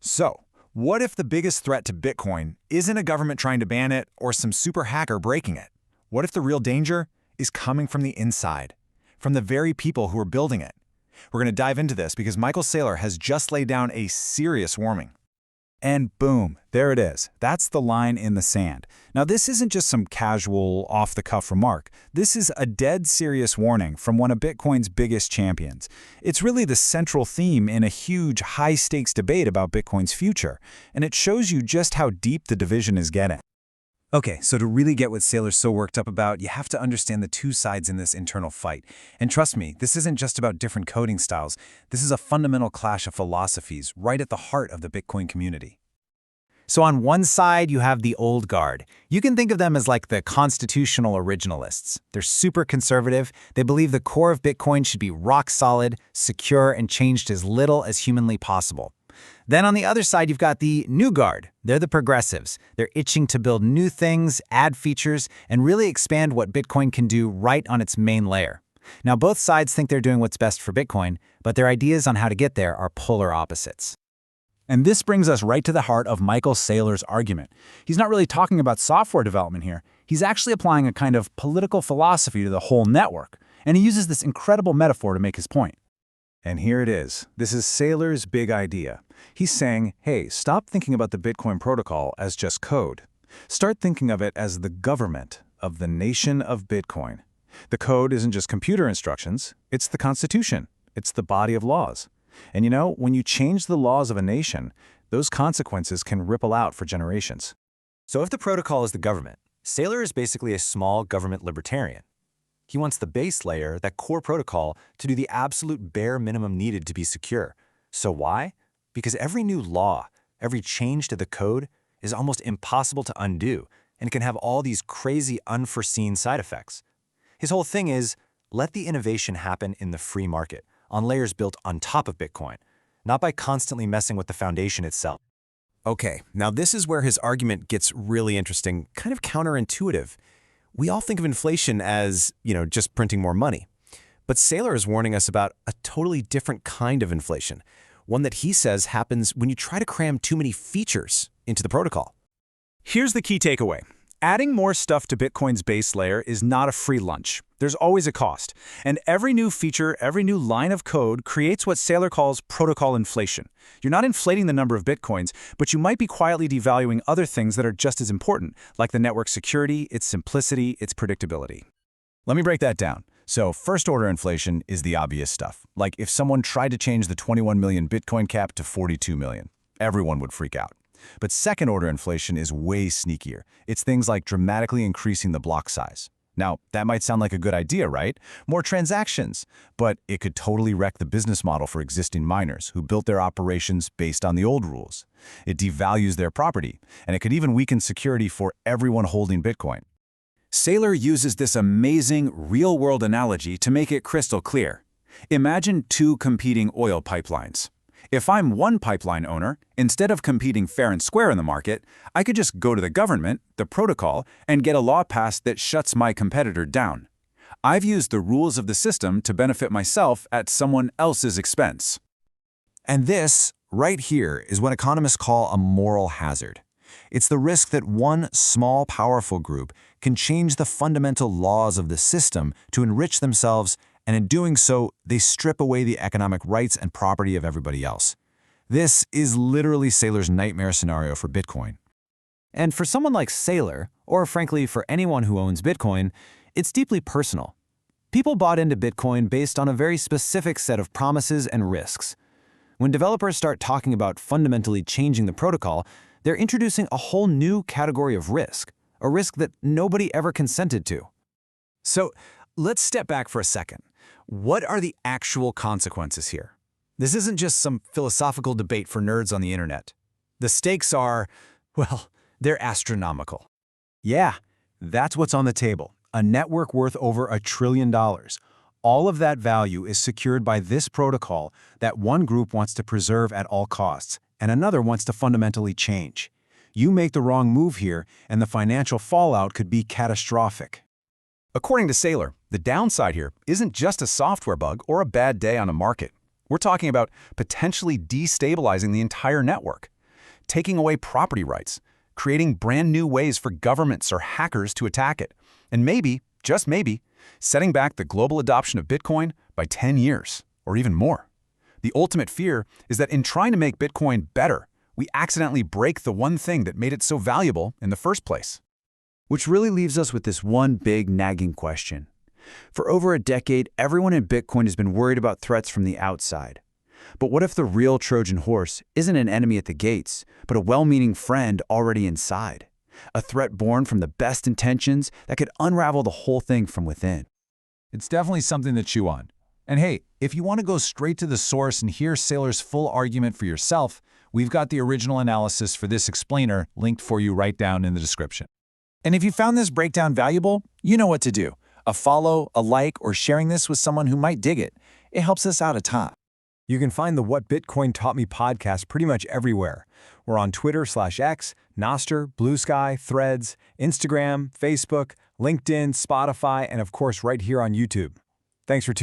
So, what if the biggest threat to Bitcoin isn't a government trying to ban it or some super hacker breaking it? What if the real danger is coming from the inside, from the very people who are building it? We're going to dive into this because Michael Saylor has just laid down a serious warning. And boom, there it is. That's the line in the sand. Now, this isn't just some casual, off-the-cuff remark. This is a dead serious warning from one of Bitcoin's biggest champions. It's really the central theme in a huge, high-stakes debate about Bitcoin's future, and it shows you just how deep the division is getting. Okay, so to really get what Saylor's so worked up about, you have to understand the two sides in this internal fight. And trust me, this isn't just about different coding styles. This is a fundamental clash of philosophies right at the heart of the Bitcoin community. So on one side, you have the old guard. You can think of them as like the constitutional originalists. They're super conservative. They believe the core of Bitcoin should be rock solid, secure, and changed as little as humanly possible. Then on the other side, you've got the new guard. They're the progressives. They're itching to build new things, add features, and really expand what Bitcoin can do right on its main layer. Now, both sides think they're doing what's best for Bitcoin, but their ideas on how to get there are polar opposites. And this brings us right to the heart of Michael Saylor's argument. He's not really talking about software development here. He's actually applying a kind of political philosophy to the whole network, and he uses this incredible metaphor to make his point. And here it is. This is Saylor's big idea. He's saying, hey, stop thinking about the Bitcoin protocol as just code. Start thinking of it as the government of the nation of Bitcoin. The code isn't just computer instructions, it's the Constitution. It's the body of laws. And you know, when you change the laws of a nation, those consequences can ripple out for generations. So if the protocol is the government, Saylor is basically a small government libertarian. He wants the base layer, that core protocol, to do the absolute bare minimum needed to be secure. So why? Because every new law, every change to the code is almost impossible to undo and can have all these crazy unforeseen side effects. His whole thing is, let the innovation happen in the free market, on layers built on top of Bitcoin, not by constantly messing with the foundation itself. Okay, now this is where his argument gets really interesting, kind of counterintuitive. We all think of inflation as, just printing more money. But Saylor is warning us about a totally different kind of inflation, one that he says happens when you try to cram too many features into the protocol. Here's the key takeaway. Adding more stuff to Bitcoin's base layer is not a free lunch. There's always a cost. And every new feature, every new line of code creates what Saylor calls protocol inflation. You're not inflating the number of Bitcoins, but you might be quietly devaluing other things that are just as important, like the network security, its simplicity, its predictability. Let me break that down. So first-order inflation is the obvious stuff. Like if someone tried to change the 21 million Bitcoin cap to 42 million, everyone would freak out. But second-order inflation is way sneakier. It's things like dramatically increasing the block size. Now, that might sound like a good idea, right? More transactions. But it could totally wreck the business model for existing miners who built their operations based on the old rules. It devalues their property, and it could even weaken security for everyone holding Bitcoin. Saylor uses this amazing real-world analogy to make it crystal clear. Imagine two competing oil pipelines. If I'm one pipeline owner, instead of competing fair and square in the market, I could just go to the government, the protocol, and get a law passed that shuts my competitor down. I've used the rules of the system to benefit myself at someone else's expense. And this, right here, is what economists call a moral hazard. It's the risk that one small, powerful group can change the fundamental laws of the system to enrich themselves, and in doing so, they strip away the economic rights and property of everybody else. This is literally Saylor's nightmare scenario for Bitcoin. And for someone like Saylor, or frankly for anyone who owns Bitcoin, it's deeply personal. People bought into Bitcoin based on a very specific set of promises and risks. When developers start talking about fundamentally changing the protocol, they're introducing a whole new category of risk, a risk that nobody ever consented to. So let's step back for a second. What are the actual consequences here? This isn't just some philosophical debate for nerds on the internet. The stakes are, well, they're astronomical. Yeah, that's what's on the table. A network worth over $1 trillion. All of that value is secured by this protocol that one group wants to preserve at all costs, and another wants to fundamentally change. You make the wrong move here, and the financial fallout could be catastrophic. According to Saylor, the downside here isn't just a software bug or a bad day on a market. We're talking about potentially destabilizing the entire network. taking away property rights, creating brand new ways for governments or hackers to attack it, and maybe, just maybe, setting back the global adoption of Bitcoin by 10 years, or even more. The ultimate fear is that in trying to make Bitcoin better, we accidentally break the one thing that made it so valuable in the first place. Which really leaves us with this one big nagging question. For over a decade, everyone in Bitcoin has been worried about threats from the outside. But what if the real Trojan horse isn't an enemy at the gates, but a well-meaning friend already inside? A threat born from the best intentions that could unravel the whole thing from within. It's definitely something to chew on. And hey, if you want to go straight to the source and hear Saylor's full argument for yourself, we've got the original analysis for this explainer linked for you right down in the description. And if you found this breakdown valuable, you know what to do. A follow, a like, or sharing this with someone who might dig it. It helps us out a ton. You can find the What Bitcoin Taught Me podcast pretty much everywhere. We're on Twitter/X, Nostr, Blue Sky, Threads, Instagram, Facebook, LinkedIn, Spotify, and of course right here on YouTube. Thanks for tuning in.